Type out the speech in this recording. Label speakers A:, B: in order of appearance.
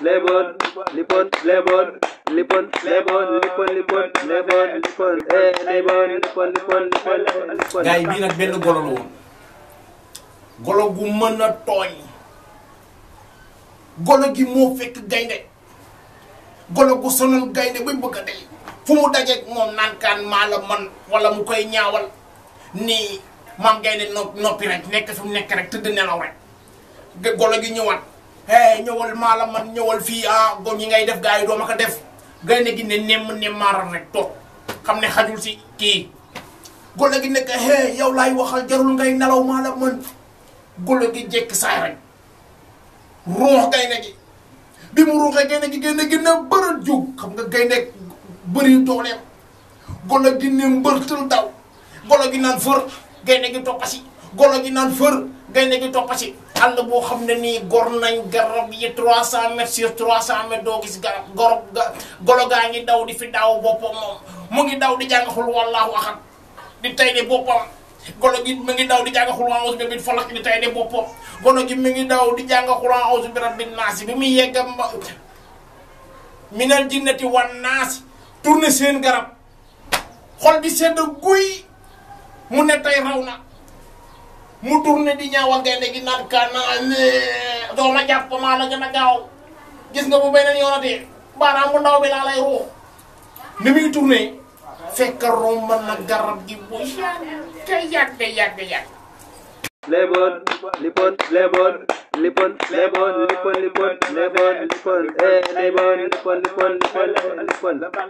A: lebon lipon lebon lipon lebon lipon lipon lebon lipon lebon lipon lipon lipon.
B: gars yi bii nag benn golo la woon golo gu mën a tooñ golo gi moo fekk gaynde golo gu sonal gaynde bay bëgg a dee fu mu dajeeg moom naan kaan maa la man wala mu koy ñaawal nii maam gaynde noppi rek nekk fi mu nekk rek tëdd nelaw rek golo gi ñëwaat ñëwal maa la man ñëwal fii go ñi ngay def gars yi doo ma ko def gaynde gi ne nemm maaral rek toog xam ne xajul si kii golo gi nekk yow laay waxal jarul ngay nelaw maa la man golo gi jekk saay rek ruux gaynde gi bi mu ruuxee gaynde gi ne bëral jóg xam nga gaynde bëri dooleem golo gi ne mbërtal daw golo gi naan fër gaynde gi toppasi golo gi naan fër gaynde gi toppasi àll boo xam ne nii gor nañ garab yi 300 mètres sur 300 mètres doo gis garab golo gaa ngi daw di fi daaw boppam moom mu ngi daw di jàng xul wallaahu axad di tay de boppam golo gi mi ngi daw di jàng xul auzu bi rabbil falaq di tay de boppam golo gi mi ngi daw di jàng xul auzu bi rabbin naas bi muy yegg minal jinnati wan naas tourné seen garab xol bi sedd guy mu ne tey raw na mu tourné di ñaawal gaynde gi naan kaana doo ma jàpp maa la gën a gaaw gis nga bu beneen yoonatee baaraam bu ndaw bi laa lay ruux ni muy tourné fekk romb na garab gi bu yàgg
A: lebon lipon lebon lipon lebon lipon lipon lebon lipon lebon lipon lipon lipon.